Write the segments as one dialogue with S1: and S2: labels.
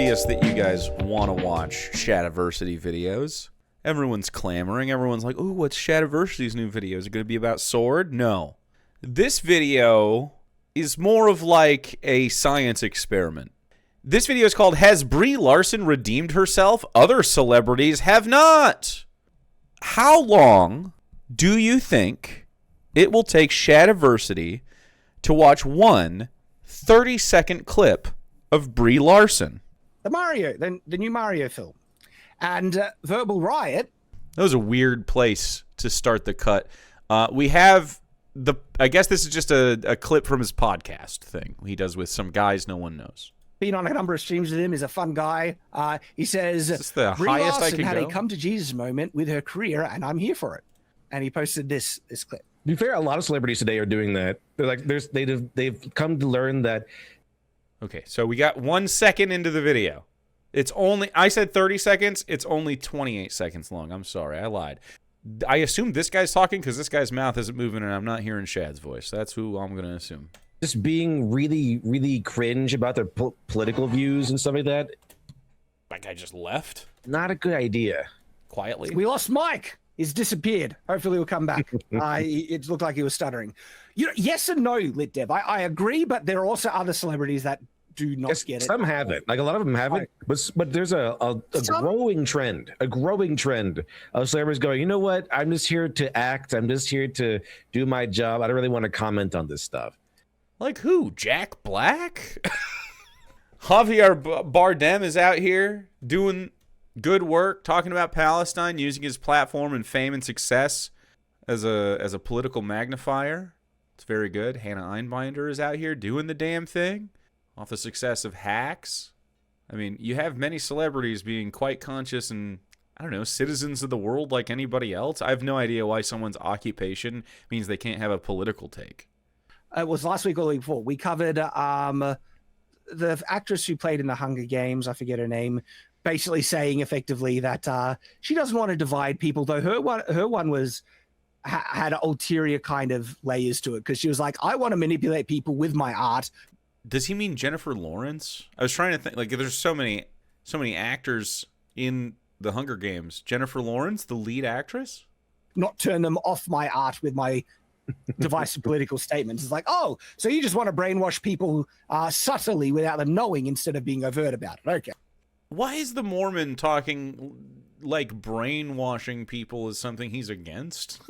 S1: obvious that you guys want to watch Shadiversity videos. Everyone's clamoring. Everyone's like, ooh, what's Shadiversity's new video? Is it going to be about sword? No. This video is more of like a science experiment. This video is called, Has Brie Larson Redeemed Herself? Other Celebrities Have Not. How long do you think it will take Shadiversity to watch one 30-second clip of Brie Larson?
S2: The new Mario film. And Verbal Riot.
S1: That was a weird place to start the cut. We have I guess this is just a clip from his podcast thing he does with some guys no one knows.
S2: Been on a number of streams with him. He's a fun guy. He says,
S1: Brie Larson
S2: had a come to Jesus moment with her career, and I'm here for it. And he posted this clip.
S3: To be fair, a lot of celebrities today are doing that. They're like, they've come to learn that.
S1: Okay, so we got 1 second into the video. It's only, I said 30 seconds. It's only 28 seconds long. I'm sorry, I lied. I assume this guy's talking because this guy's mouth isn't moving and I'm not hearing Shad's voice. That's who I'm going to assume.
S3: Just being really, really cringe about their political views and stuff like that.
S1: That guy just left?
S3: Not a good idea.
S1: Quietly.
S2: We lost Mike. He's disappeared. Hopefully he'll come back. It looked like he was stuttering. Yes and no, Lit Dev. I agree, but there are also other celebrities that do not get it.
S3: Some haven't. Like a lot of them haven't. But there's a growing trend. A growing trend of celebrities going, you know what? I'm just here to act. I'm just here to do my job. I don't really want to comment on this stuff.
S1: Like who? Jack Black? Javier Bardem is out here doing good work, talking about Palestine, using his platform and fame and success as a political magnifier. It's very good. Hannah Einbinder is out here doing the damn thing off the success of Hacks. I mean, you have many celebrities being quite conscious and, I don't know, citizens of the world like anybody else. I have no idea why someone's occupation means they can't have a political take.
S2: It was last week or the week before. We covered the actress who played in the Hunger Games, I forget her name, basically saying effectively that she doesn't want to divide people, though her one was had ulterior kind of layers to it, because she was like, I want to manipulate people with my art.
S1: Does he mean Jennifer Lawrence? I was trying to think, like, there's so many actors in the Hunger Games. Jennifer Lawrence, the lead actress?
S2: Not turn them off my art with my divisive political statements. It's like, oh, so you just want to brainwash people subtly without them knowing instead of being overt about it. Okay.
S1: Why is the Mormon talking like brainwashing people is something he's against?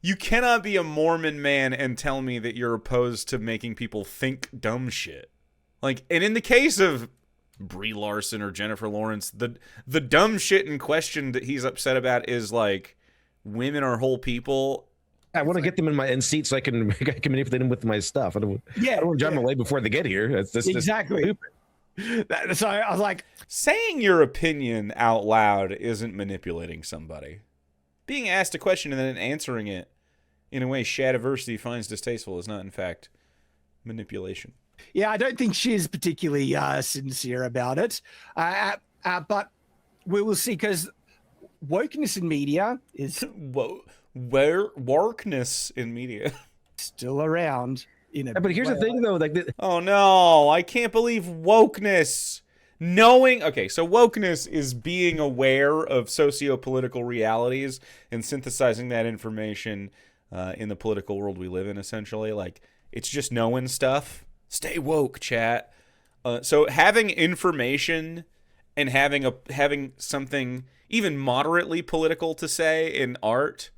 S1: You cannot be a Mormon man and tell me that you're opposed to making people think dumb shit. Like, and in the case of Brie Larson or Jennifer Lawrence, the dumb shit in question that he's upset about is like women are whole people.
S3: I want to get them in seats so I can manipulate them with my stuff. I don't want to drive them away before they get here. That's
S2: exactly. So I was like,
S1: saying your opinion out loud isn't manipulating somebody. Being asked a question and then answering it in a way Shadiversity finds distasteful is not, in fact, manipulation.
S2: Yeah, I don't think she's particularly sincere about it. But we will see, because wokeness in media is...
S1: Wokeness in media.
S2: Still around.
S3: But here's the thing, though.
S1: Oh, no. I can't believe wokeness. Okay, so wokeness is being aware of socio-political realities and synthesizing that information in the political world we live in, essentially. Like, it's just knowing stuff. Stay woke, chat. So having information and having something even moderately political to say in art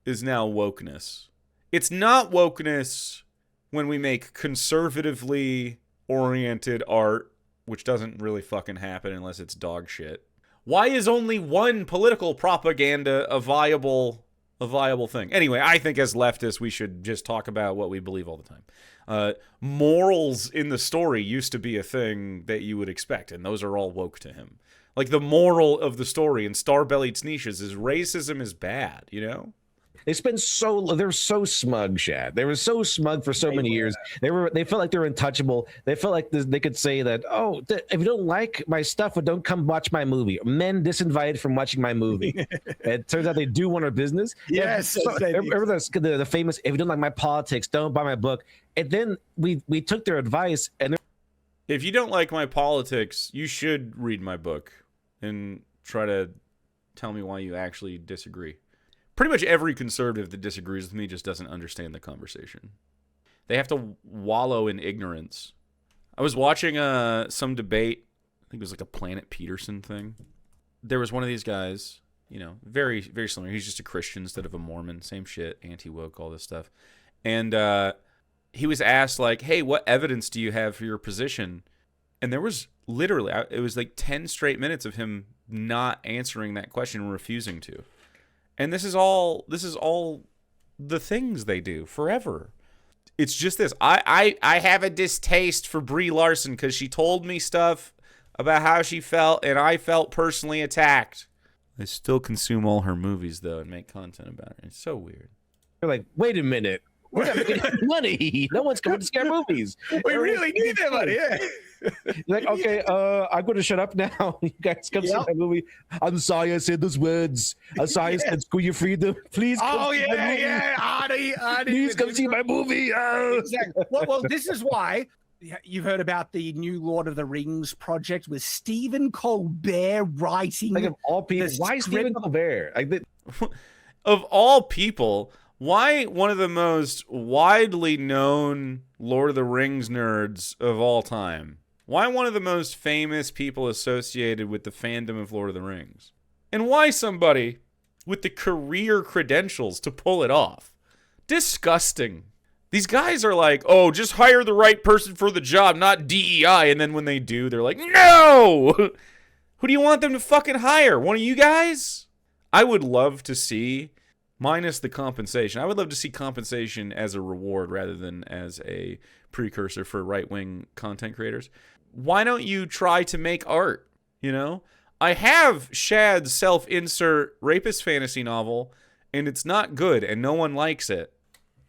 S1: is now wokeness. It's not wokeness when we make conservatively oriented art, which doesn't really fucking happen unless it's dog shit. Why is only one political propaganda a viable thing? Anyway, I think as leftists, we should just talk about what we believe all the time. Morals in the story used to be a thing that you would expect, and those are all woke to him. Like, the moral of the story in Star-Bellied Sneezes is racism is bad, you know?
S3: They're so smug, Shad. They were so smug for so many years. They felt like they were untouchable. They felt like they could say that, oh, if you don't like my stuff, don't come watch my movie. Men disinvited from watching my movie. It turns out they do want our business.
S2: Yes.
S3: Remember the famous, if you don't like my politics, don't buy my book. And then we took their advice and
S1: If you don't like my politics, you should read my book and try to tell me why you actually disagree. Pretty much every conservative that disagrees with me just doesn't understand the conversation. They have to wallow in ignorance. I was watching some debate. I think it was like a Planet Peterson thing. There was one of these guys, very, very similar. He's just a Christian instead of a Mormon. Same shit, anti-woke, all this stuff. And he was asked, like, hey, what evidence do you have for your position? And there was literally, it was like 10 straight minutes of him not answering that question and refusing to. And this is all the things they do forever. It's just this. I have a distaste for Brie Larson because she told me stuff about how she felt, and I felt personally attacked. I still consume all her movies, though, and make content about it. It's so weird.
S3: You're like, wait a minute. We're not making any money. No one's coming to see our movies.
S2: We really need that money, yeah.
S3: You're like, okay, I'm going to shut up now. You guys come see my movie. I'm sorry I said those words. I'm sorry I said screw your freedom. Please come see my movie.
S2: Artie.
S3: Please come see my movie.
S2: Exactly. Well, this is why you've heard about the new Lord of the Rings project with Stephen Colbert writing.
S3: Like, of all people, why Stephen Colbert?
S1: Of all people, why one of the most widely known Lord of the Rings nerds of all time? Why one of the most famous people associated with the fandom of Lord of the Rings? And why somebody with the career credentials to pull it off? Disgusting. These guys are like, oh, just hire the right person for the job, not DEI. And then when they do, they're like, no! Who do you want them to fucking hire? One of you guys? I would love to see, minus the compensation, I would love to see compensation as a reward rather than as a precursor for right-wing content creators. Why don't you try to make art, I have Shad's self-insert rapist fantasy novel, and it's not good, and no one likes it.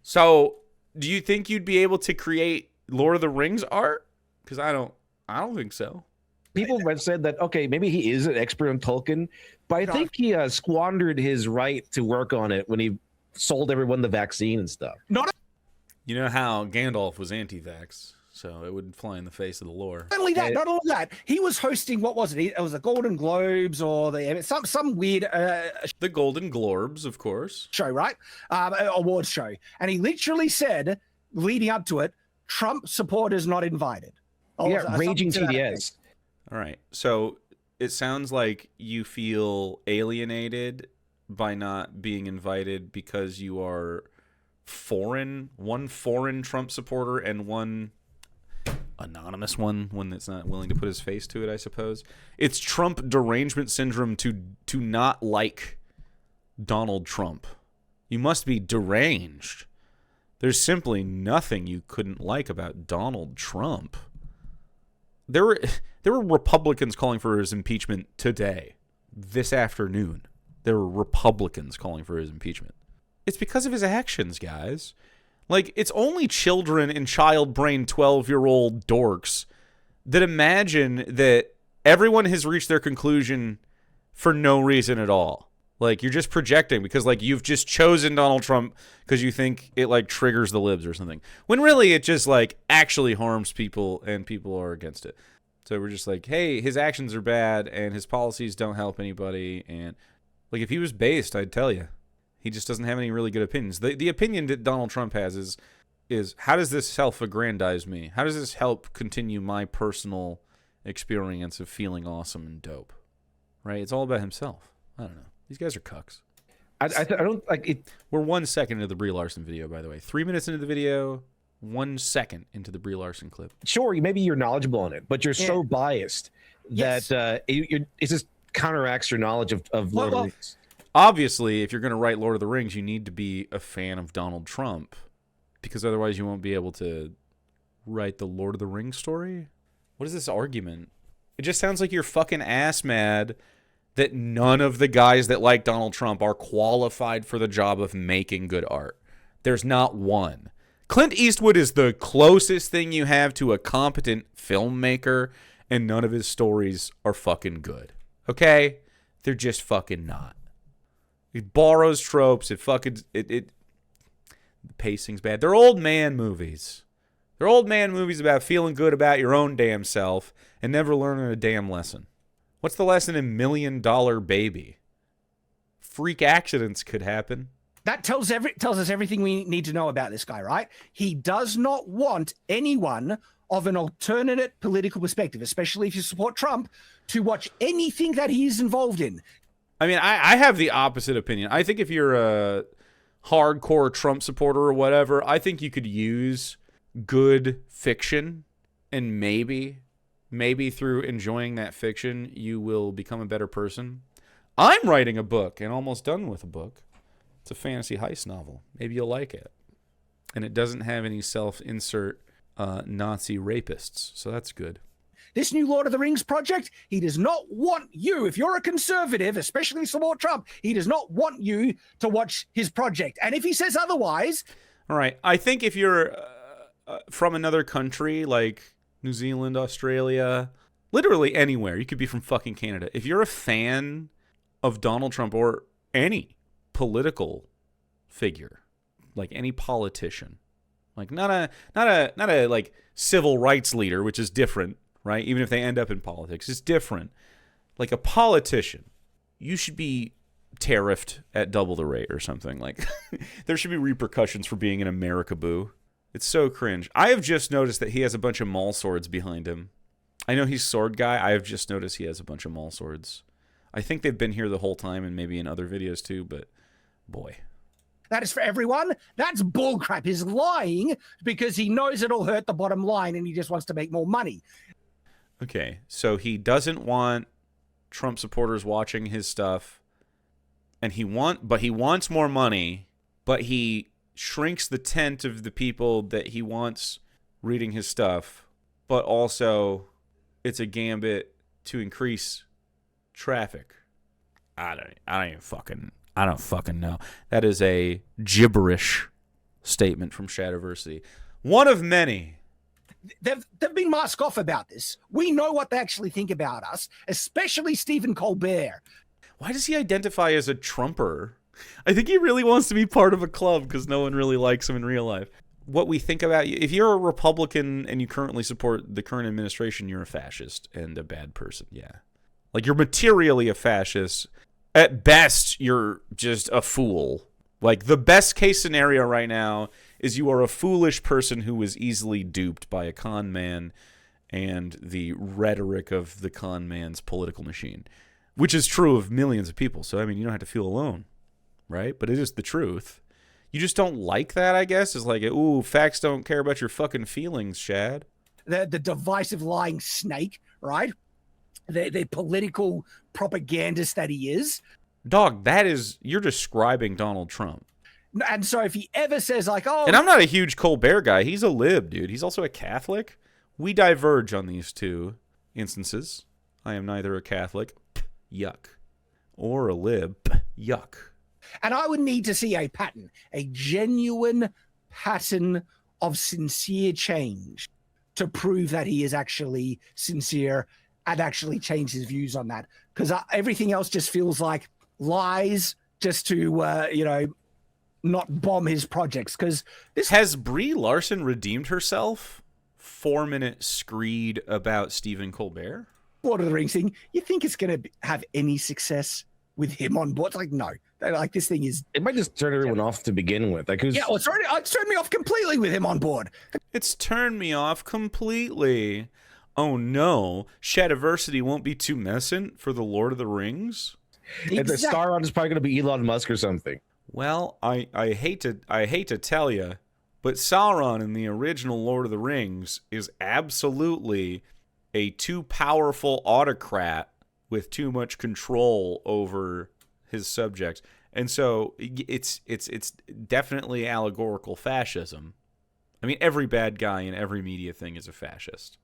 S1: So, do you think you'd be able to create Lord of the Rings art? Because I don't think so.
S3: People have said that, okay, maybe he is an expert on Tolkien, but I think he squandered his right to work on it when he sold everyone the vaccine and stuff.
S1: You know how Gandalf was anti-vax, so it would fly in the face of the lore.
S2: Not only that. He was hosting, what was it? It was the Golden Globes or some weird
S1: the Golden Globes, of course.
S2: show, right? Awards show. And he literally said, leading up to it, Trump supporters not invited.
S3: Raging TDS.
S1: All right. So it sounds like you feel alienated by not being invited because you are one foreign Trump supporter and one anonymous one that's not willing to put his face to it, I suppose. It's Trump derangement syndrome to not like Donald Trump. You must be deranged. There's simply nothing you couldn't like about Donald Trump. There were Republicans calling for his impeachment today, this afternoon. There were Republicans calling for his impeachment. It's because of his actions, guys. Like, it's only children and child-brain 12-year-old dorks that imagine that everyone has reached their conclusion for no reason at all. Like, you're just projecting because, like, you've just chosen Donald Trump because you think it, like, triggers the libs or something. When really it just, like, actually harms people and people are against it. So we're just like, hey, his actions are bad and his policies don't help anybody. And, like, if he was based, I'd tell you. He just doesn't have any really good opinions. The opinion that Donald Trump has is how does this self-aggrandize me? How does this help continue my personal experience of feeling awesome and dope? Right? It's all about himself. I don't know. These guys are cucks.
S3: I don't like it.
S1: We're 1 second into the Brie Larson video, by the way. 3 minutes into the video, 1 second into the Brie Larson clip.
S3: Sure, maybe you're knowledgeable on it, but you're so biased that it just counteracts your knowledge of Lord of the Rings.
S1: Obviously, if you're going to write Lord of the Rings, you need to be a fan of Donald Trump, because otherwise you won't be able to write the Lord of the Rings story. What is this argument? It just sounds like you're fucking ass mad that none of the guys that like Donald Trump are qualified for the job of making good art. There's not one. Clint Eastwood is the closest thing you have to a competent filmmaker, and none of his stories are fucking good. Okay? They're just fucking not. It borrows tropes. The pacing's bad. They're old man movies. They're old man movies about feeling good about your own damn self and never learning a damn lesson. What's the lesson in $1 Million Baby? Freak accidents could happen.
S2: That tells us everything we need to know about this guy, right? He does not want anyone of an alternate political perspective, especially if you support Trump, to watch anything that he is involved in.
S1: I mean, I have the opposite opinion. I think if you're a hardcore Trump supporter or whatever, I think you could use good fiction, and maybe through enjoying that fiction, you will become a better person. I'm writing a book and almost done with a book. It's a fantasy heist novel. Maybe you'll like it. And it doesn't have any self-insert Nazi rapists, so that's good.
S2: This new Lord of the Rings project, he does not want you, if you're a conservative, especially support Trump, he does not want you to watch his project. And if he says otherwise...
S1: All right, I think if you're from another country, like New Zealand, Australia, literally anywhere, you could be from fucking Canada. If you're a fan of Donald Trump or any political figure, like any politician, like not a like civil rights leader, which is different, right? Even if they end up in politics, it's different. Like a politician, you should be tariffed at double the rate or something. Like there should be repercussions for being an America-boo. It's so cringe. I have just noticed that he has a bunch of maul swords behind him. I know he's sword guy. I have just noticed he has a bunch of maul swords. I think they've been here the whole time and maybe in other videos too, but boy.
S2: That is for everyone. That's bullcrap. He's lying because he knows it'll hurt the bottom line and he just wants to make more money.
S1: Okay, so he doesn't want Trump supporters watching his stuff, and he wants more money, but he shrinks the tent of the people that he wants reading his stuff, but also it's a gambit to increase traffic. I don't fucking know. That is a gibberish statement from Shadiversity. One of many.
S2: They've been masked off about this. We know what they actually think about us, especially Stephen Colbert.
S1: Why does he identify as a Trumper? I think he really wants to be part of a club because no one really likes him in real life. What we think about you, if you're a Republican and you currently support the current administration, you're a fascist and a bad person. Yeah. Like you're materially a fascist. At best, you're just a fool. Like the best case scenario right now is you are a foolish person who was easily duped by a con man and the rhetoric of the con man's political machine, which is true of millions of people. So, I mean, you don't have to feel alone, right? But it is the truth. You just don't like that, I guess. It's like, ooh, facts don't care about your fucking feelings, Shad.
S2: The divisive lying snake, right? The political propagandist that he is.
S1: Dog, you're describing Donald Trump.
S2: And so if he ever says like, oh...
S1: And I'm not a huge Colbert guy. He's a lib, dude. He's also a Catholic. We diverge on these two instances. I am neither a Catholic, yuck, or a lib, yuck.
S2: And I would need to see a pattern, a genuine pattern of sincere change to prove that he is actually sincere and actually change his views on that. Because everything else just feels like lies just to, not bomb his projects. Because this
S1: has Brie Larson redeemed herself? 4-minute screed about Stephen Colbert?
S2: Lord of the Rings thing, you think it's going to have any success with him on board? It's like, no. Like, this thing is...
S3: It might just turn everyone off to begin with. Like,
S2: yeah, it's turned me off completely with him on board.
S1: It's turned me off completely. Oh, no. Shadiversity won't be too messant for the Lord of the Rings?
S3: Exactly. And the star on is probably going to be Elon Musk or something.
S1: Well, I hate to tell you, but Sauron in the original Lord of the Rings is absolutely a too powerful autocrat with too much control over his subjects. And so it's definitely allegorical fascism. I mean, every bad guy in every media thing is a fascist.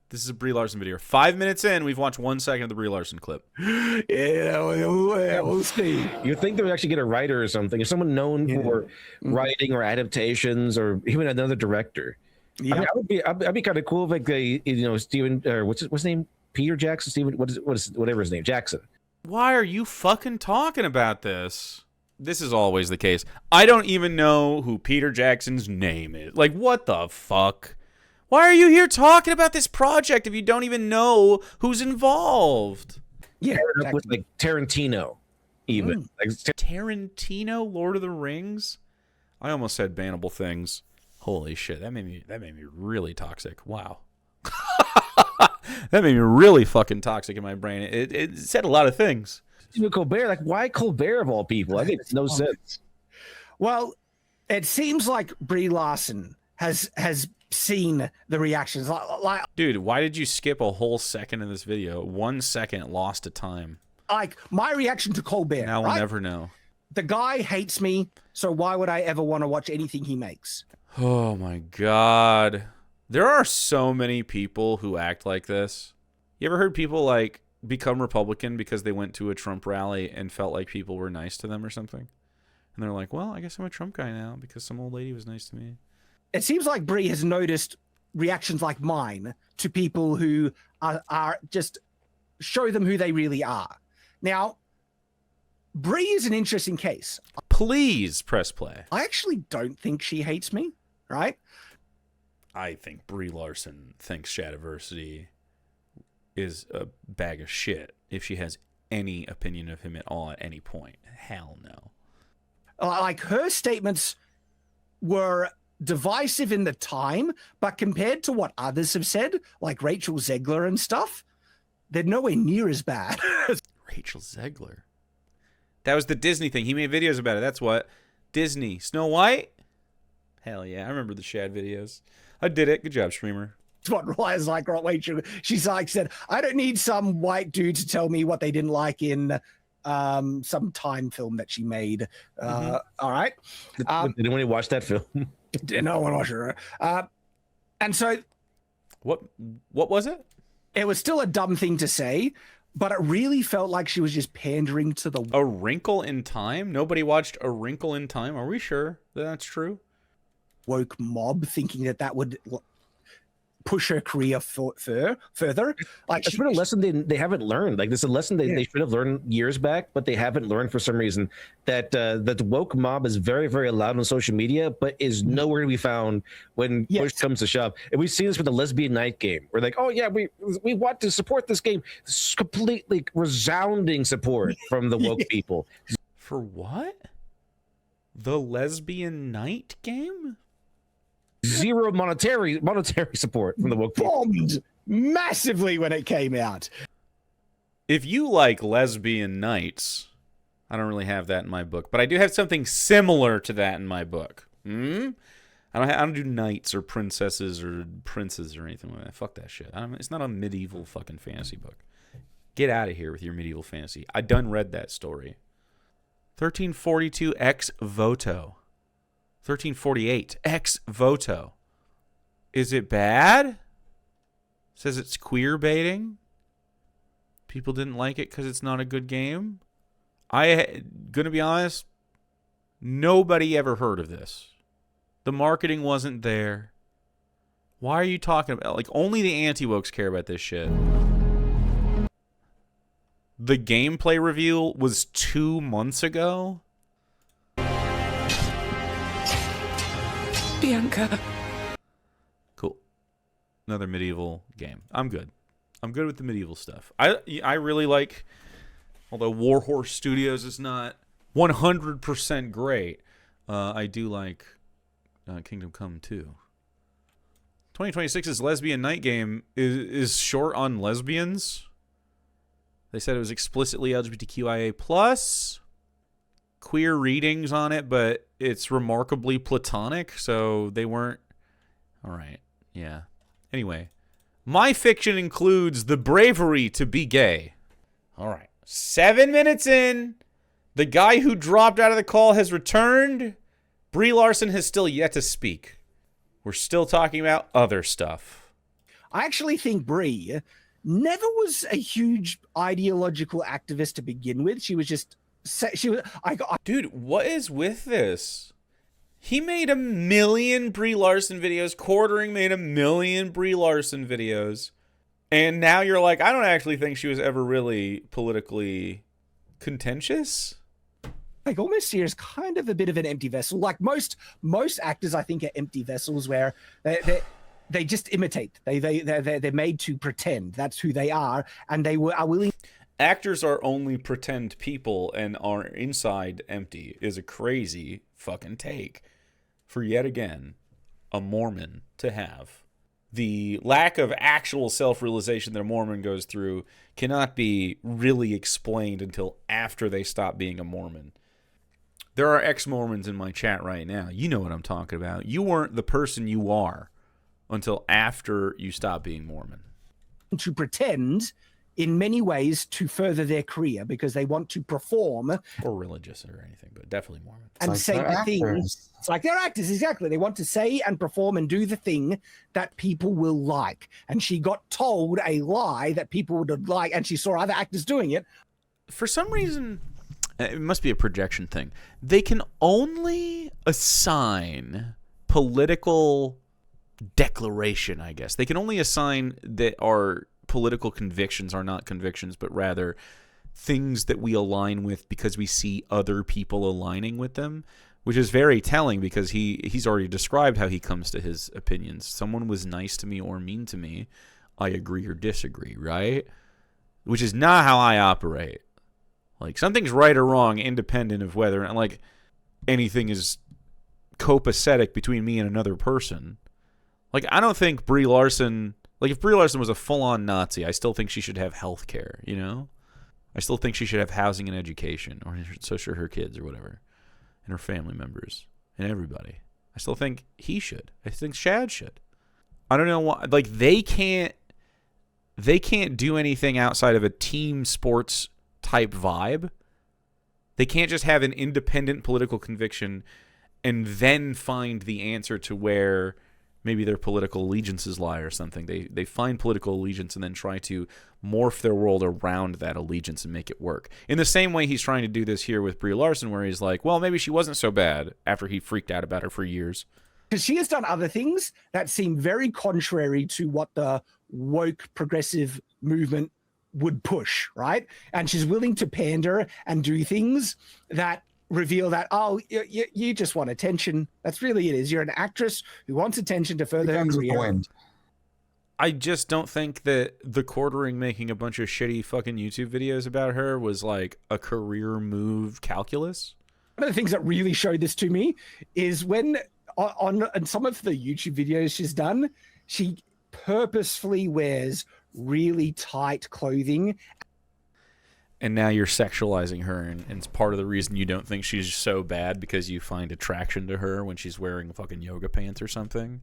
S1: This is a Brie Larson video. 5 minutes in, we've watched 1 second of the Brie Larson clip.
S2: Yeah, we'll see.
S3: You'd think they would actually get a writer or something, or someone known for writing or adaptations, or even another director. Yeah, I mean, I'd be kind of cool if like they, Steven, or what's his name? Peter Jackson, Steven, whatever his name, Jackson.
S1: Why are you fucking talking about this? This is always the case. I don't even know who Peter Jackson's name is. Like, what the fuck? Why are you here talking about this project if you don't even know who's involved?
S2: Yeah,
S3: Paired up with like Tarantino, even like
S1: Tarantino, Lord of the Rings. I almost said bannable things. Holy shit, that made me really toxic. Wow. That made me really fucking toxic in my brain. It said a lot of things.
S3: Colbert, like why Colbert of all people? I think it's no sense.
S2: Well, it seems like Brie Larson has seen the reactions. Like,
S1: Dude, why did you skip a whole second in this video? 1 second lost to time.
S2: like my reaction to Colbert.
S1: Now we'll
S2: right?
S1: never know.
S2: The guy hates me, so why would I ever want to watch anything he makes?
S1: Oh my god. There are so many people who act like this. You ever heard people like become Republican because they went to a Trump rally and felt like people were nice to them or something? And they're like, well, I guess I'm a Trump guy now because some old lady was nice to me.
S2: It seems like Brie has noticed reactions like mine to people who are just show them who they really are. Now, Brie is an interesting case.
S1: Please press play.
S2: I actually don't think she hates me, right?
S1: I think Brie Larson thinks Shadiversity is a bag of shit if she has any opinion of him at all at any point. Hell no.
S2: Like her statements were divisive in the time, but compared to what others have said, like Rachel Zegler and stuff, they're nowhere near as bad.
S1: Rachel Zegler. That was the Disney thing. He made videos about it. That's what. Disney. Snow White? Hell yeah. I remember the Shad videos. I did it. Good job, streamer.
S2: What Raya's like, Rachel. She's like said, I don't need some white dude to tell me what they didn't like in some time film that she made. All right.
S3: Did anyone watch that film?
S2: No one watched it. And so
S1: What was it?
S2: it was still a dumb thing to say, but it really felt like she was just pandering to the
S1: A Wrinkle in Time? Nobody watched A Wrinkle in Time? Are we sure that that's true?
S2: woke mob, thinking that would push her career further. Like
S3: It's been a lesson they haven't learned. Like this is a lesson they should have learned years back, but they haven't learned for some reason. That that the woke mob is very, very loud on social media, but is nowhere to be found when push comes to shove. And we've seen this with the Lesbian Night game. We're like, oh yeah, we want to support this game. This is completely resounding support from the woke people.
S1: For what? The Lesbian Night game?
S3: Zero monetary support from the woke people.
S2: Bombed massively when it came out.
S1: If you like Lesbian Nights, I don't really have that in my book, but I do have something similar to that in my book. I don't do knights or princesses or princes or anything like that. Fuck that shit. It's not a medieval fucking fantasy book. Get out of here with your medieval fantasy. I done read that story. 1342 ex voto. 1348 ex voto. Is it bad? Says it's queer baiting. People didn't like it because it's not a good game. Gonna be honest, nobody ever heard of this. The marketing wasn't there. Why are you talking about? Like, only the anti-wokes care about this shit. The gameplay review was 2 months ago.
S4: Bianca.
S1: Cool. Another medieval game. I'm good. I'm good with the medieval stuff. I really like, although Warhorse Studios is not 100% great, I do like Kingdom Come 2. 2026's Lesbian Night game is short on lesbians. They said it was explicitly LGBTQIA+. Queer readings on it, but it's remarkably platonic, so they weren't... All right, yeah. Anyway, my fiction includes the bravery to be gay. All right, 7 minutes in. The guy who dropped out of the call has returned. Brie Larson has still yet to speak. We're still talking about other stuff.
S2: I actually think Brie never was a huge ideological activist to begin with. She was just...
S1: Dude, what is with this? He made 1 million Brie Larson videos. Quartering made 1 million Brie Larson videos. And now you're like, I don't actually think she was ever really politically contentious.
S2: Like, almost here is kind of a bit of an empty vessel. Like most actors, I think, are empty vessels where they just imitate. They're made to pretend that's who they are, and they are willing.
S1: Actors are only pretend people and are inside empty is a crazy fucking take for yet again a Mormon to have. The lack of actual self-realization that a Mormon goes through cannot be really explained until after they stop being a Mormon. There are ex-Mormons in my chat right now. You know what I'm talking about. You weren't the person you are until after you stop being Mormon.
S2: To pretend in many ways to further their career because they want to perform
S1: or religious or anything, but definitely Mormon.
S2: And
S4: like
S2: say the things. It's like they're actors, exactly. They want to say and perform and do the thing that people will like. And she got told a lie that people would like, and she saw other actors doing it.
S1: For some reason, it must be a projection thing. They can only assign political declaration, I guess. They can only assign that our political convictions are not convictions, but rather things that we align with because we see other people aligning with them, which is very telling because he's already described how he comes to his opinions. Someone was nice to me or mean to me, I agree or disagree, right? Which is not how I operate. Like, something's right or wrong independent of whether, like, anything is copacetic between me and another person. Like, I don't think Brie Larson... Like, if Brie Larson was a full-on Nazi, I still think she should have health care, you know? I still think she should have housing and education, or so should her kids or whatever, and her family members, and everybody. I still think he should. I think Shad should. I don't know why. Like, they can't do anything outside of a team sports type vibe. They can't just have an independent political conviction and then find the answer to where maybe their political allegiances lie or something. They find political allegiance and then try to morph their world around that allegiance and make it work. In the same way he's trying to do this here with Brie Larson, where he's like, well, maybe she wasn't so bad after he freaked out about her for years.
S2: Because she has done other things that seem very contrary to what the woke progressive movement would push, right? And she's willing to pander and do things that reveal that, oh, you just want attention. That's really it is. You're an actress who wants attention to further her career.
S1: I just don't think that the Quartering making a bunch of shitty fucking YouTube videos about her was like a career move calculus.
S2: One of the things that really showed this to me is when on some of the YouTube videos she's done, she purposefully wears really tight clothing.
S1: And now you're sexualizing her, and it's part of the reason you don't think she's so bad because you find attraction to her when she's wearing fucking yoga pants or something.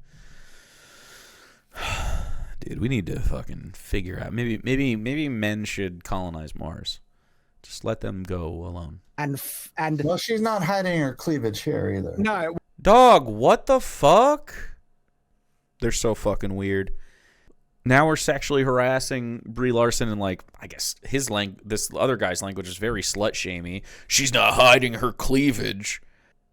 S1: Dude, we need to fucking figure out. Maybe men should colonize Mars. Just let them go alone.
S2: And
S4: well, she's not hiding her cleavage here either.
S2: No.
S1: Dog, what the fuck? They're so fucking weird. Now we're sexually harassing Brie Larson, and like, I guess this other guy's language is very slut-shamey. She's not hiding her cleavage.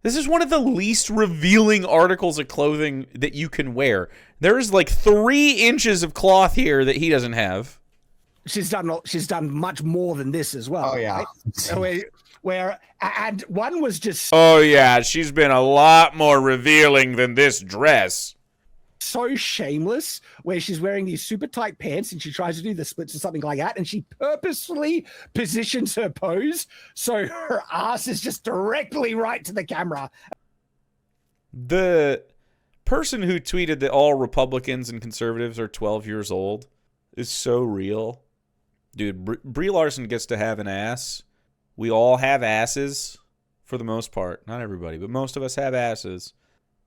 S1: This is one of the least revealing articles of clothing that you can wear. There's like 3 inches of cloth here that he doesn't have.
S2: She's done much more than this as well.
S4: Oh yeah.
S2: Right? Where and one was just
S1: oh yeah, she's been a lot more revealing than this dress.
S2: So shameless, where she's wearing these super tight pants and she tries to do the splits or something like that, and she purposefully positions her pose so her ass is just directly right to the camera.
S1: The person who tweeted that all Republicans and conservatives are 12 years old is so real. Dude, Brie Larson gets to have an ass. We all have asses for the most part. Not everybody, but most of us have asses.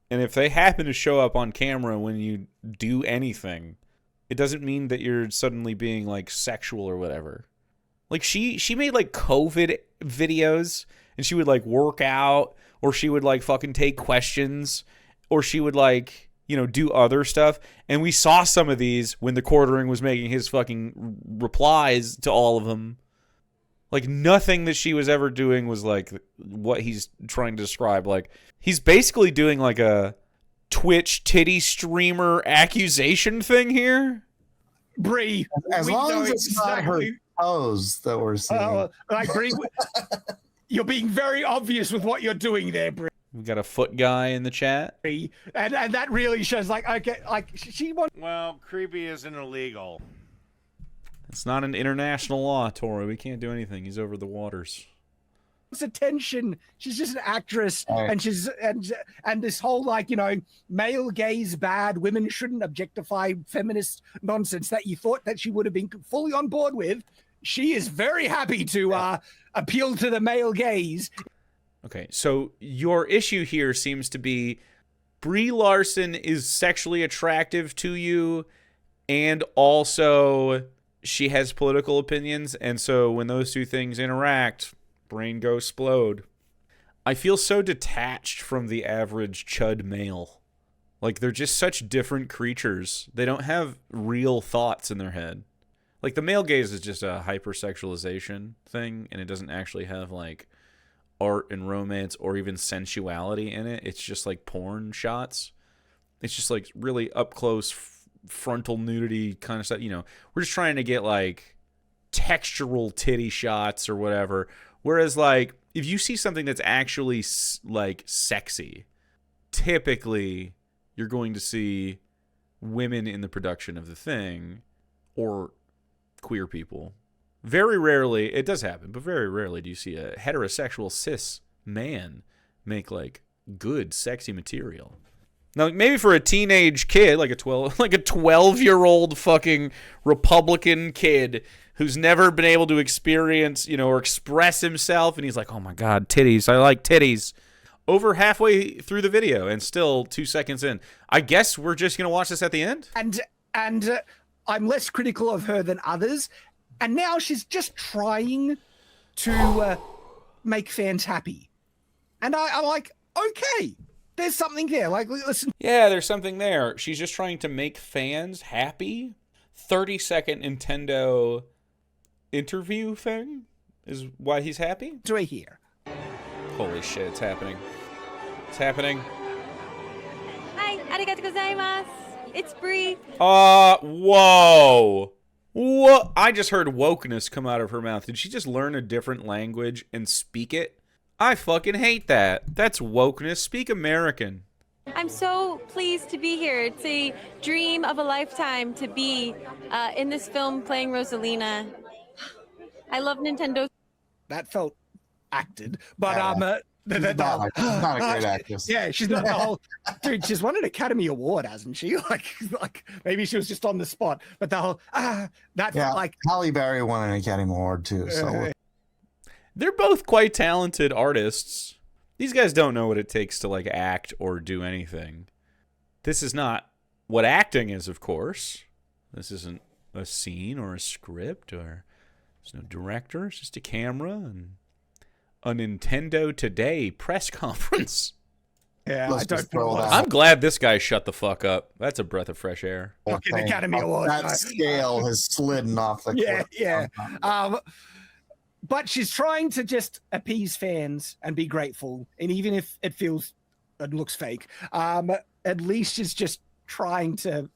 S1: And if they happen to show up on camera when you do anything, it doesn't mean that you're suddenly being like sexual or whatever. Like she made like COVID videos, and she would like work out, or she would like fucking take questions, or she would like, you know, do other stuff. And we saw some of these when the Quartering was making his fucking replies to all of them. Like, nothing that she was ever doing was like what he's trying to describe. Like, he's basically doing like a Twitch titty streamer accusation thing here.
S2: Brie,
S4: as long as it's not her toes that we're seeing.
S2: Like, Brie, you're being very obvious with what you're doing there, Brie.
S1: We got a foot guy in the chat.
S2: And that really shows, like, okay, like she wants
S5: Well, creepy isn't illegal.
S1: It's not an international law, Tori. We can't do anything. He's over the waters.
S2: attention. She's just an actress,
S4: Right.
S2: and she's and this whole, like, you know, male gaze bad, women shouldn't objectify, feminist nonsense that you thought that she would have been fully on board with. She is very happy to appeal to the male gaze.
S1: Okay, so your issue here seems to be Brie Larson is sexually attractive to you, and also she has political opinions, and so when those two things interact, brain go explode. I feel so detached from the average chud male. Like, they're just such different creatures. They don't have real thoughts in their head. Like, the male gaze is just a hypersexualization thing, and it doesn't actually have, like, art and romance or even sensuality in it. It's just, like, porn shots. It's just, like, really up-close frontal nudity kind of stuff. You know, we're just trying to get, like, textural titty shots or whatever. Whereas, like, if you see something that's actually, like, sexy, typically you're going to see women in the production of the thing or queer people. Very rarely, it does happen, but very rarely do you see a heterosexual cis man make, like, good, sexy material. Now, maybe for a teenage kid, like a 12-year-old fucking Republican kid who's never been able to experience, you know, or express himself, and he's like, oh my God, titties, I like titties. Over halfway through the video, and still 2 seconds in. I guess we're just going to watch this at the end?
S2: And I'm less critical of her than others. And now she's just trying to make fans happy. And I'm like, okay, there's something there. Like, listen.
S1: Yeah, there's something there. She's just trying to make fans happy. 30-second Nintendo interview thing is why he's happy?
S2: To here.
S1: Holy shit, it's happening. It's happening.
S6: Hi, arigatou gozaimasu. It's Brie.
S1: Whoa. What? I just heard wokeness come out of her mouth. Did she just learn a different language and speak it? I fucking hate that. That's wokeness. Speak American.
S6: I'm so pleased to be here. It's a dream of a lifetime to be in this film playing Rosalina. I love Nintendo.
S2: That felt acted, but
S4: She's not a great actress.
S2: yeah, she's not the whole dude. She's won an Academy Award, hasn't she? Like maybe she was just on the spot, but the whole that felt like
S4: Halle Berry won an Academy Award too. So
S1: They're both quite talented artists. These guys don't know what it takes to, like, act or do anything. This is not what acting is, of course. This isn't a scene or a script, or there's no director. It's just a camera and a Nintendo Today press conference.
S2: yeah.
S4: Let's
S2: I don't
S4: just throw
S2: know.
S4: that
S1: I'm glad this guy shut the fuck up. That's a breath of fresh air.
S2: Fucking Academy Award.
S4: That scale has slidden off the
S2: Yeah,
S4: cliff.
S2: yeah. But she's trying to just appease fans and be grateful, and even if it looks fake, at least she's just trying to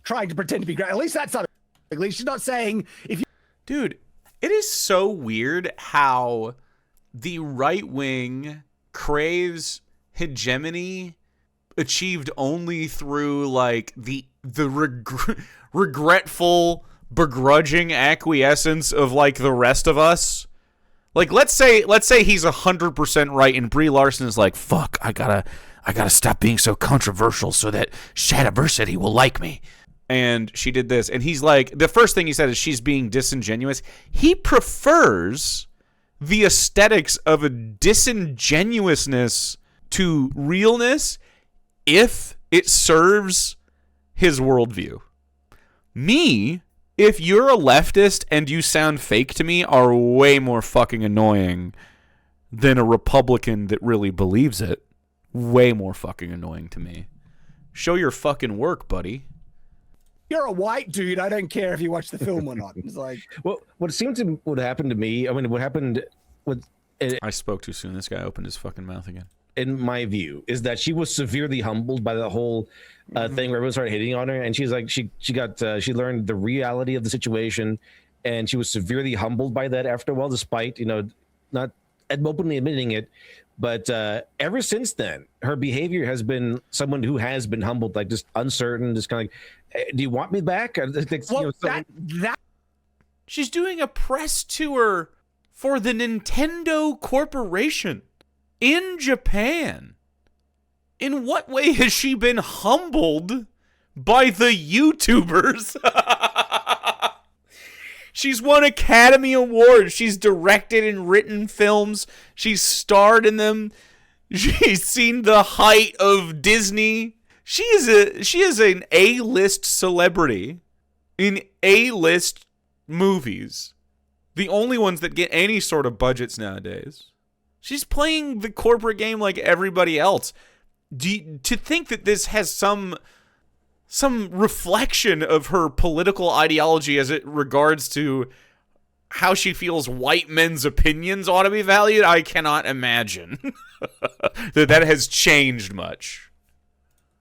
S2: trying to pretend to be great. At least that's not. At least she's not saying if you.
S1: Dude, it is so weird how the right wing craves hegemony achieved only through, like, the regretful, begrudging acquiescence of, like, the rest of us. Like, let's say he's 100% right, and Brie Larson is like, fuck, I gotta stop being so controversial so that Shadiversity will like me. And she did this, and he's like, the first thing he said is she's being disingenuous. He prefers the aesthetics of a disingenuousness to realness if it serves his worldview. Me, if you're a leftist and you sound fake to me, are way more fucking annoying than a Republican that really believes it. Way more fucking annoying to me. Show your fucking work, buddy.
S2: You're a white dude. I don't care if you watch the film or not. It's like,
S3: Well, what happened to me, I mean, what happened with,
S1: I spoke too soon. This guy opened his fucking mouth again.
S3: in my view, is that she was severely humbled by the whole thing where everyone started hitting on her, and she's like, she learned the reality of the situation, and she was severely humbled by that after a while, despite, you know, not openly admitting it. But ever since then, her behavior has been someone who has been humbled, like just uncertain, just kind of like, do you want me back?
S2: Well,
S1: She's doing a press tour for the Nintendo Corporation in Japan. In what way has she been humbled by the YouTubers? She's won Academy Awards. She's directed and written films. She's starred in them. She's seen the height of Disney. She is an A-list celebrity in A-list movies. The only ones that get any sort of budgets nowadays. She's playing the corporate game like everybody else. To think that this has some reflection of her political ideology as it regards to how she feels white men's opinions ought to be valued, I cannot imagine that has changed much.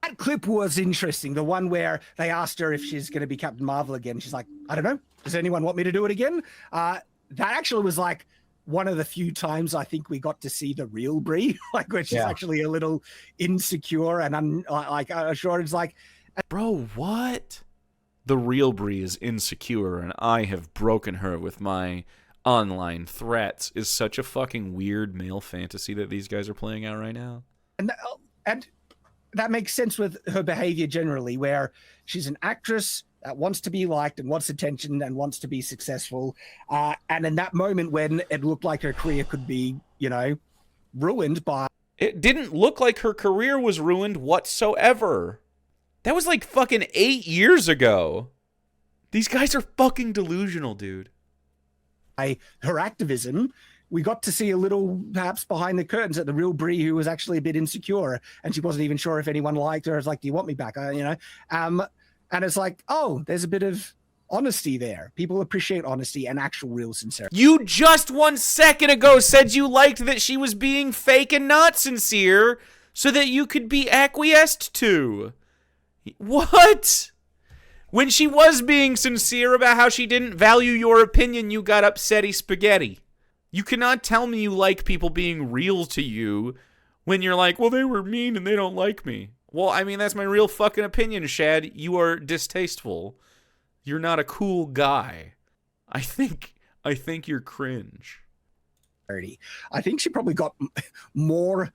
S2: That clip was interesting. The one where they asked her if she's going to be Captain Marvel again. She's like, I don't know. Does anyone want me to do it again? That actually was like one of the few times I think we got to see the real Brie, like where she's actually a little insecure and unsure. It's like,
S1: bro, what? The real Brie is insecure, and I have broken her with my online threats. Is such a fucking weird male fantasy that these guys are playing out right now.
S2: And that makes sense with her behavior generally, where she's an actress that wants to be liked and wants attention and wants to be successful. And in that moment when it looked like her career could be, ruined by...
S1: It didn't look like her career was ruined whatsoever. That was like fucking 8 years ago. These guys are fucking delusional, dude.
S2: Her activism, we got to see a little, perhaps behind the curtains, at the real Brie, who was actually a bit insecure, and she wasn't even sure if anyone liked her. It's like, do you want me back? And it's like, oh, there's a bit of honesty there. People appreciate honesty and actual real sincerity.
S1: You just 1 second ago said you liked that she was being fake and not sincere so that you could be acquiesced to. What? When she was being sincere about how she didn't value your opinion, you got upsetty spaghetti. You cannot tell me you like people being real to you when you're like, well, they were mean and they don't like me. Well, I mean, that's my real fucking opinion, Shad. You are distasteful. You're not a cool guy. I think you're cringe.
S2: I think she probably got more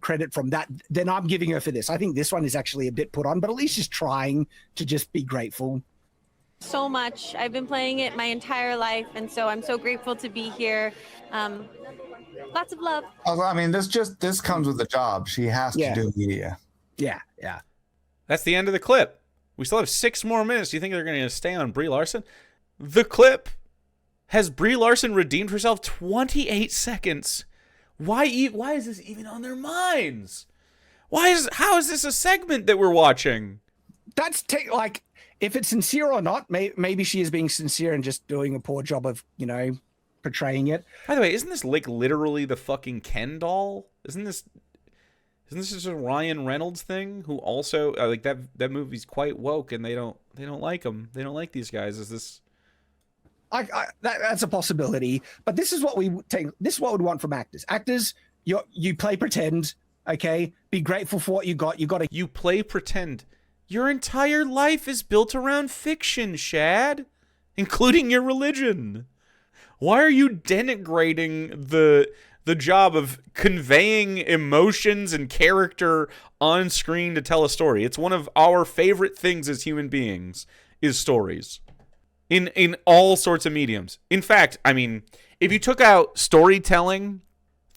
S2: credit from that than I'm giving her for this. I think this one is actually a bit put on, but at least she's trying to just be grateful.
S6: So much. I've been playing it my entire life, and so I'm so grateful to be here. Lots of love.
S4: I mean, this comes with the job. She has to do media.
S2: Yeah.
S1: That's the end of the clip. We still have 6 more minutes. Do you think they're going to stay on Brie Larson? The clip has Brie Larson redeemed herself 28 seconds. Why is this even on their minds? How is this a segment that we're watching?
S2: That's like, if it's sincere or not, maybe she is being sincere and just doing a poor job of, portraying it.
S1: By the way, isn't this like literally the fucking Ken doll? Isn't this just a Ryan Reynolds thing? Who also like that movie's quite woke, and they don't like him. They don't like these guys. Is this?
S2: That's a possibility, but this is what we take. This is what we'd want from actors. Actors, you play pretend. Okay, be grateful for what you got.
S1: You play pretend. Your entire life is built around fiction, Shad, including your religion. Why are you denigrating the job of conveying emotions and character on screen to tell a story? It's one of our favorite things as human beings, is stories. In all sorts of mediums. In fact, I mean, if you took out storytelling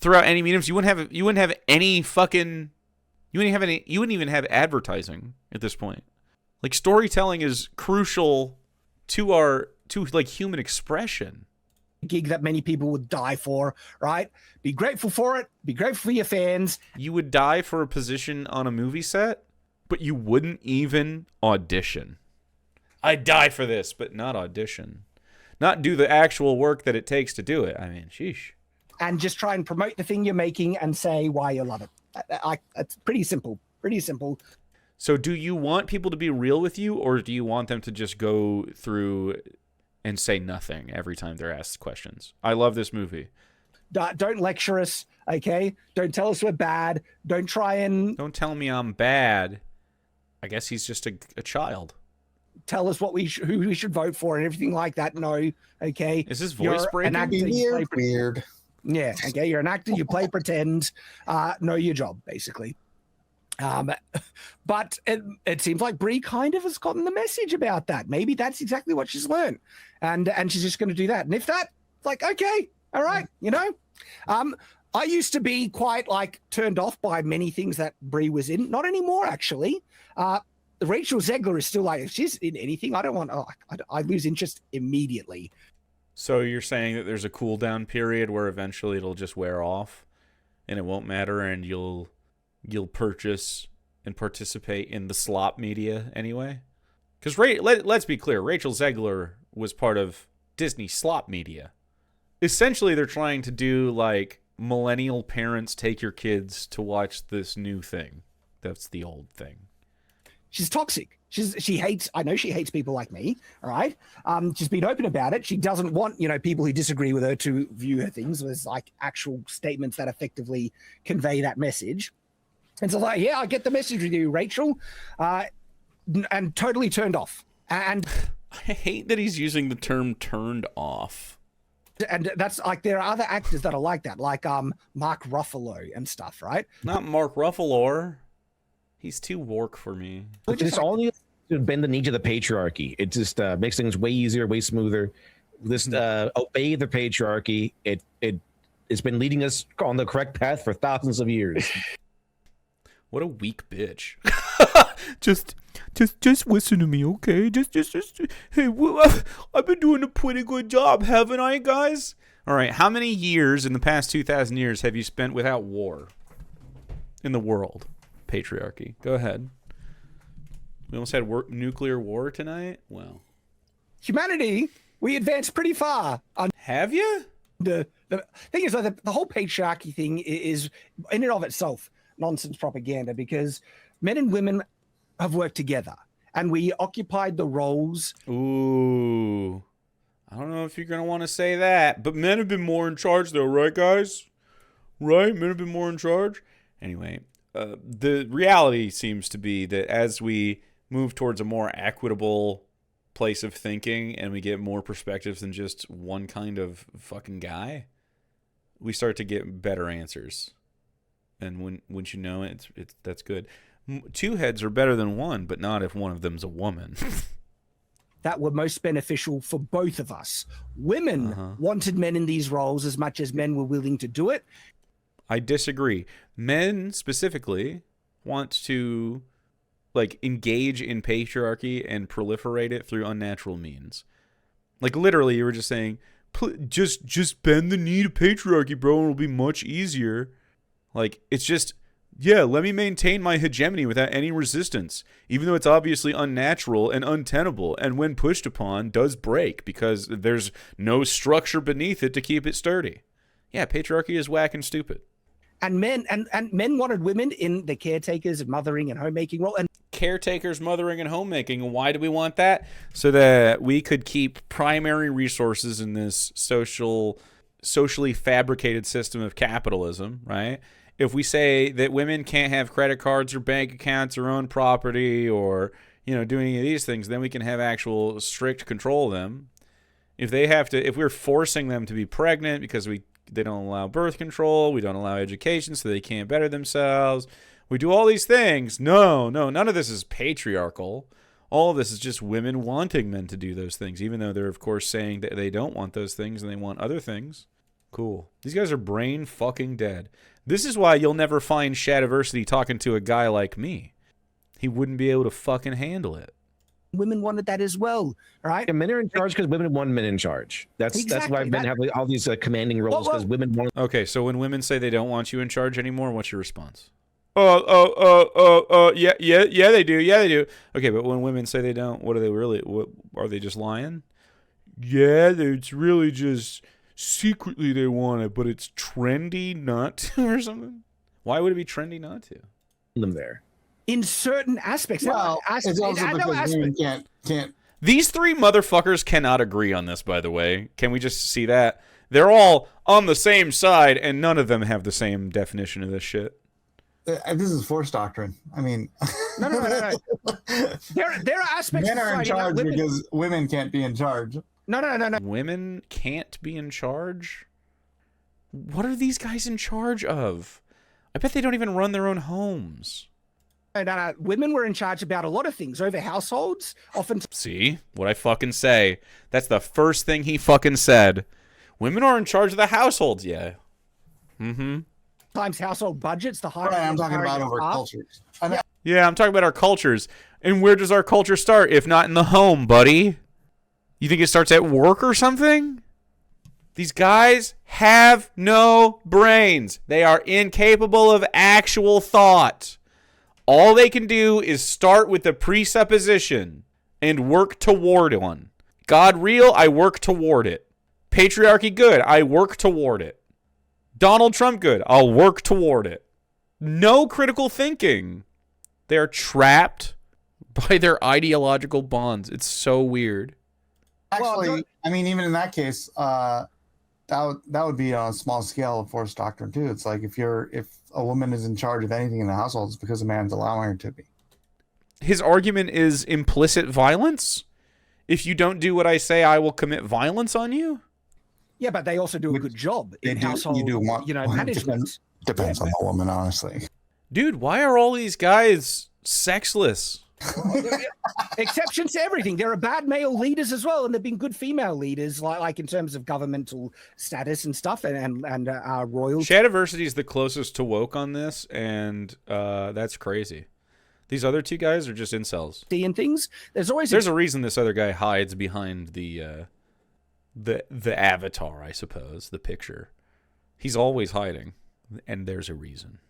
S1: throughout any mediums, you wouldn't have any fucking, you wouldn't even have advertising at this point. Like, storytelling is crucial to like human expression.
S2: Gig that many people would die for, right? Be grateful for it. Be grateful for your fans.
S1: You would die for a position on a movie set, but you wouldn't even audition. I'd die for this, but not audition. Not do the actual work that it takes to do it. I mean, sheesh.
S2: And just try and promote the thing you're making and say why you love it. It's pretty simple. Pretty simple.
S1: So do you want people to be real with you, or do you want them to just go through and say nothing every time they're asked questions? I love this movie.
S2: Don't lecture us, okay? Don't tell us we're bad. Don't try and
S1: Don't tell me I'm bad. I guess he's just a child.
S2: tell us who we should vote for and everything like that. No, okay?
S1: Is his voice
S2: You're
S1: breaking?
S2: an actor, you play
S4: Weird.
S2: Yeah, okay. You're an actor. You play pretend. Know your job, basically. But it seems like Brie kind of has gotten the message about that. Maybe that's exactly what she's learned, and she's just going to do that. And if that, it's like, okay, all right, you know. I used to be quite like turned off by many things that Brie was in. Not anymore, actually. Rachel Zegler is still like, if she's in anything, I don't want. I lose interest immediately.
S1: So you're saying that there's a cool down period where eventually it'll just wear off, and it won't matter, and you'll purchase and participate in the slop media anyway? Because let's be clear, Rachel Zegler was part of Disney slop media. Essentially, they're trying to do like millennial parents take your kids to watch this new thing. That's the old thing.
S2: She's toxic. She hates. I know she hates people like me. All right. She's been open about it. She doesn't want people who disagree with her to view her things as like actual statements that effectively convey that message. And so like, yeah, I get the message with you, Rachel, and totally turned off. And
S1: I hate that he's using the term "turned off."
S2: And that's like, there are other actors that are like that, like Mark Ruffalo and stuff, right?
S1: Not Mark Ruffalo. He's too work for me.
S3: It's all you to bend the knee to the patriarchy. It just makes things way easier, way smoother. Just obey the patriarchy. It's been leading us on the correct path for thousands of years.
S1: What a weak bitch. just listen to me, okay? Just hey, well, I've been doing a pretty good job, haven't I, guys? All right, how many years in the past 2,000 years have you spent without war in the world? Patriarchy. Go ahead. We almost had nuclear war tonight. Well,
S2: Humanity, we advanced pretty far.
S1: Have you?
S2: The thing is, the whole patriarchy thing is in and of itself nonsense propaganda, because men and women have worked together and we occupied the roles.
S1: Ooh, I don't know if you're going to want to say that, but men have been more in charge though, right, guys? Right? Men have been more in charge? Anyway, the reality seems to be that as we move towards a more equitable place of thinking and we get more perspectives than just one kind of fucking guy, we start to get better answers. And wouldn't you know it, that's good. Two heads are better than one, but not if one of them's a woman.
S2: That were most beneficial for both of us. Women wanted men in these roles as much as men were willing to do it.
S1: I disagree. Men specifically want to like engage in patriarchy and proliferate it through unnatural means. Like literally, you were just saying, just bend the knee to patriarchy, bro, and it'll be much easier. Like, it's just, yeah, let me maintain my hegemony without any resistance, even though it's obviously unnatural and untenable, and when pushed upon, does break, because there's no structure beneath it to keep it sturdy. Yeah, patriarchy is whack and stupid.
S2: And men wanted women in the caretakers and mothering and homemaking role. And
S1: caretakers, mothering, and homemaking. And why do we want that? So that we could keep primary resources in this socially fabricated system of capitalism, right? If we say that women can't have credit cards or bank accounts or own property or, do any of these things, then we can have actual strict control of them. If we're forcing them to be pregnant because they don't allow birth control, we don't allow education so they can't better themselves, we do all these things. No, none of this is patriarchal. All of this is just women wanting men to do those things, even though they're, of course, saying that they don't want those things and they want other things. Cool. These guys are brain fucking dead. This is why you'll never find Shadiversity talking to a guy like me. He wouldn't be able to fucking handle it.
S2: Women wanted that as well, right?
S3: And men are in charge because women want men in charge. That's why men have all these commanding roles, because women want.
S1: Okay, so when women say they don't want you in charge anymore, what's your response? Yeah, they do. Okay, but when women say they don't, what are they really? What are they just lying? Yeah, it's really just secretly they want it, but it's trendy not to or something. Why would it be trendy not to?
S3: Them there.
S2: In certain aspects.
S4: Well, it's also because women can't.
S1: These three motherfuckers cannot agree on this, by the way. Can we just see that? They're all on the same side, and none of them have the same definition of this shit.
S4: This is force doctrine. I mean,
S2: No. There are aspects.
S4: men
S2: of
S4: are in
S2: society like
S4: charge
S2: women.
S4: because women can't be in charge.
S2: No.
S1: Women can't be in charge? What are these guys in charge of? I bet they don't even run their own homes.
S2: No. Women were in charge about a lot of things over households. Often
S1: See? What I fucking say. That's the first thing he fucking said. Women are in charge of the households, yeah. Mm-hmm.
S2: times household budgets. The higher.
S4: Right, I'm talking about over cultures. I mean,
S1: Yeah, I'm talking about our cultures. And where does our culture start, if not in the home, buddy? You think it starts at work or something? These guys have no brains. They are incapable of actual thought. All they can do is start with the presupposition and work toward one. God real, I work toward it. Patriarchy good, I work toward it. Donald Trump good, I'll work toward it. No critical thinking. They are trapped by their ideological bonds. It's so weird.
S4: actually, I mean, even in that case, that would be on a small scale of force doctrine too. It's like if a woman is in charge of anything in the household, it's because a man's allowing her to be.
S1: His argument is implicit violence. If you don't do what I say, I will commit violence on you.
S2: Yeah, but they also do a good job in household, management.
S4: Depends on the woman, honestly.
S1: Dude, why are all these guys sexless?
S2: Exceptions to everything. There are bad male leaders as well, and there've been good female leaders, like in terms of governmental status and stuff, and royalty.
S1: Shadiversity is the closest to woke on this, and that's crazy. These other two guys are just incels.
S2: And things. There's
S1: a reason this other guy hides behind the avatar, I suppose, the picture. He's always hiding, and there's a reason.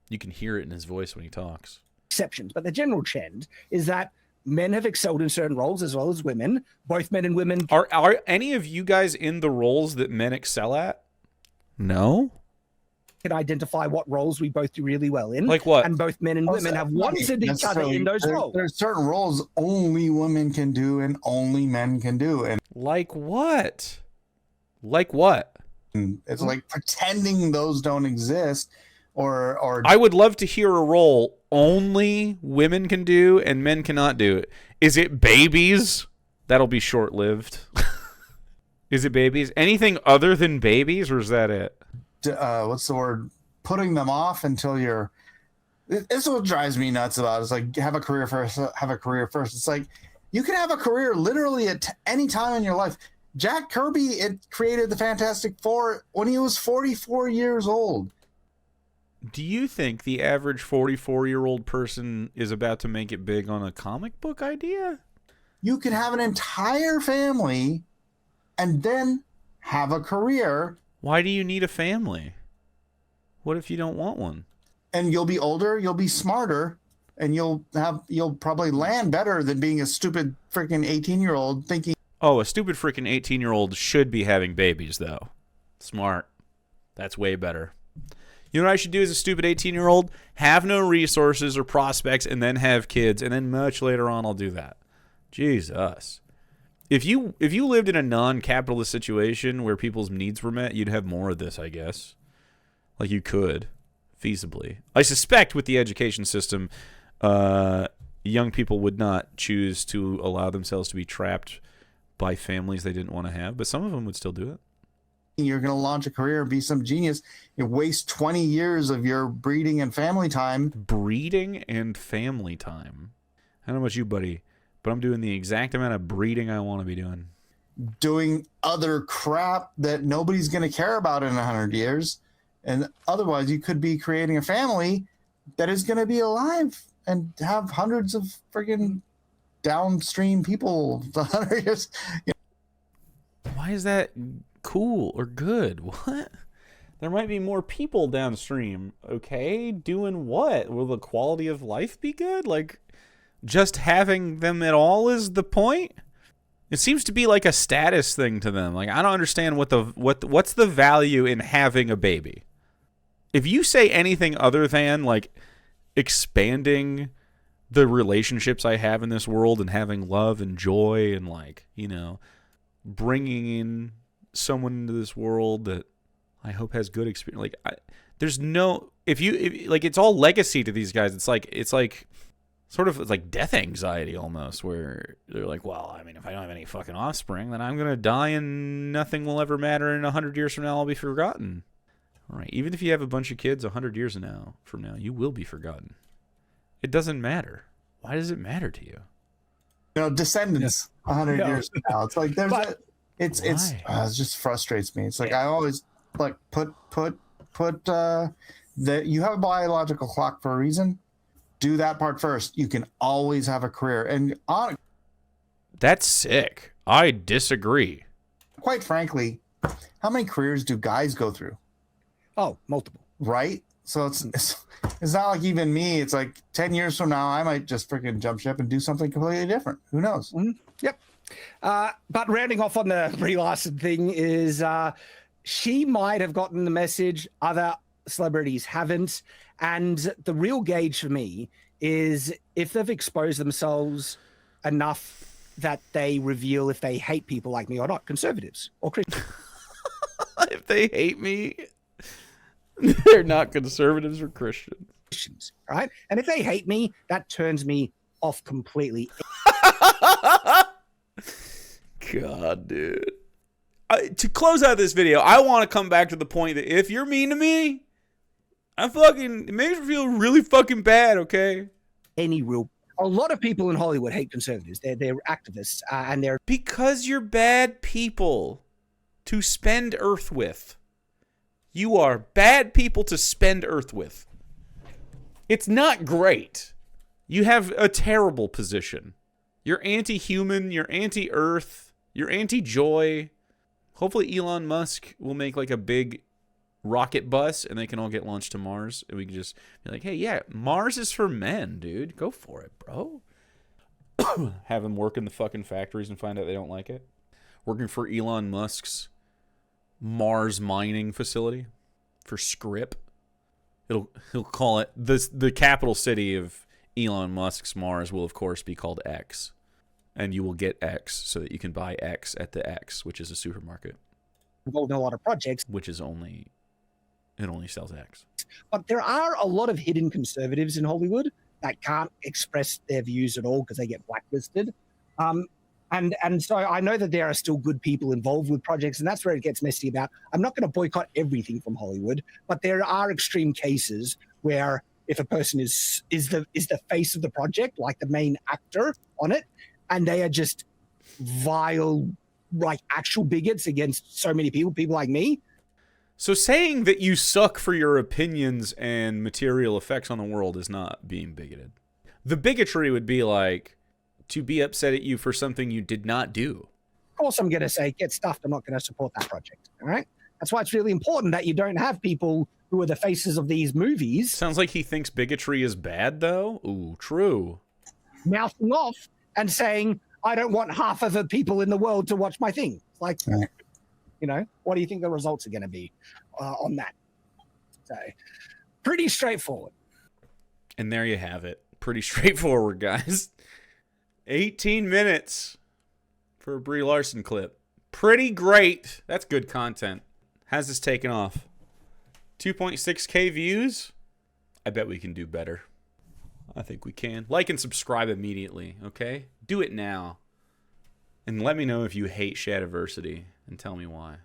S1: You can hear it in his voice when he talks.
S2: Exceptions, but the general trend is that men have excelled in certain roles as well as women. Both men and women.
S1: Are any of you guys in the roles that men excel at? No?
S2: Can identify what roles we both do really well in.
S1: Like what?
S2: And both men and women have wanted each other in those roles.
S4: There's certain roles only women can do and only men can do. And
S1: like what? Like what?
S4: it's like pretending those don't exist. Or
S1: I would love to hear a role only women can do and men cannot do. Is it babies? That'll be short-lived. Is it babies? Anything other than babies, or is that it?
S4: What's the word? Putting them off until you're. This is what drives me nuts about it. It's like have a career first. Have a career first. It's like you can have a career literally at any time in your life. Jack Kirby created the Fantastic Four when he was 44 years old.
S1: Do you think the average 44-year-old person is about to make it big on a comic book idea?
S4: You can have an entire family and then have a career.
S1: Why do you need a family? What if you don't want one?
S4: And you'll be older, you'll be smarter, and you'll probably land better than being a stupid freaking 18-year-old thinking.
S1: Oh, a stupid freaking 18-year-old should be having babies, though. Smart. That's way better. You know what I should do as a stupid 18-year-old? Have no resources or prospects and then have kids, and then much later on I'll do that. Jesus. If you lived in a non-capitalist situation where people's needs were met, you'd have more of this, I guess. Like you could, feasibly. I suspect with the education system, young people would not choose to allow themselves to be trapped by families they didn't want to have, but some of them would still do it.
S4: You're going to launch a career and be some genius. You waste 20 years of your breeding and family time.
S1: Breeding and family time. I don't know about you, buddy, but I'm doing the exact amount of breeding I want to be doing.
S4: Doing other crap that nobody's going to care about in 100 years. And otherwise, you could be creating a family that is going to be alive and have hundreds of friggin' downstream people. 100 years.
S1: Why is that cool or good? What? There might be more people downstream. Okay, doing what? Will the quality of life be good? Like, just having them at all is the point? It seems to be like a status thing to them. Like, I don't understand what's the value in having a baby. If you say anything other than like expanding the relationships I have in this world and having love and joy and like, you know, bringing in someone into this world that I hope has good experience. Like, there's no if like it's all legacy to these guys. It's like sort of it's like death anxiety almost, where they're like, well, I mean, if I don't have any fucking offspring, then I'm gonna die and nothing will ever matter. And 100 years from now, I'll be forgotten. All right, even if you have a bunch of kids 100 years from now, you will be forgotten. It doesn't matter. Why does it matter to you?
S4: You know, descendants 100 years from now. It's like it just frustrates me. It's like I always like put that you have a biological clock for a reason. Do that part first. You can always have a career. And
S1: that's sick. I disagree.
S4: Quite frankly, how many careers do guys go through?
S2: Oh, multiple.
S4: Right? So it's not like even me. It's like 10 years from now, I might just freaking jump ship and do something completely different. Who knows?
S2: Mm-hmm. Yep. But rounding off on the Brie Larson thing is she might have gotten the message. Other celebrities haven't. And the real gauge for me is if they've exposed themselves enough that they reveal if they hate people like me or not, conservatives or Christians.
S1: If they hate me, they're not conservatives or Christians.
S2: Right? And if they hate me, that turns me off completely.
S1: God, dude. To close out this video, I want to come back to the point that if you're mean to me, it makes me feel really fucking bad, okay?
S2: A lot of people in Hollywood hate conservatives. They're activists, and they're
S1: because you're bad people to spend Earth with. You are bad people to spend Earth with. It's not great. You have a terrible position. You're anti-human, you're anti-Earth, you're anti-joy. Hopefully Elon Musk will make like a big rocket bus and they can all get launched to Mars and we can just be like, hey, yeah, Mars is for men, dude. Go for it, bro. Have them work in the fucking factories and find out they don't like it. Working for Elon Musk's Mars mining facility for Scrip. He'll call it the capital city of Elon Musk's Mars will of course be called X. And you will get X so that you can buy X at the X, which is a supermarket.
S2: involved in a lot of projects.
S1: Which is only sells X.
S2: But there are a lot of hidden conservatives in Hollywood that can't express their views at all because they get blacklisted. And so I know that there are still good people involved with projects, and that's where it gets messy about. I'm not going to boycott everything from Hollywood, but there are extreme cases where if a person is the face of the project, like the main actor on it, and they are just vile, like actual bigots against so many people like me.
S1: So saying that you suck for your opinions and material effects on the world is not being bigoted. The bigotry would be like to be upset at you for something you did not do.
S2: Of course, I'm going to say, get stuffed. I'm not going to support that project. All right. That's why it's really important that you don't have people who are the faces of these movies.
S1: Sounds like he thinks bigotry is bad, though. Ooh, true.
S2: Mouthing off and saying, I don't want half of the people in the world to watch my thing. Like, you know, what do you think the results are going to be on that? So, pretty straightforward.
S1: And there you have it. Pretty straightforward, guys. 18 minutes for a Brie Larson clip. Pretty great. That's good content. How's this taken off? 2.6K views? I bet we can do better. I think we can. Like and subscribe immediately, okay? Do it now. And let me know if you hate Shadiversity and tell me why.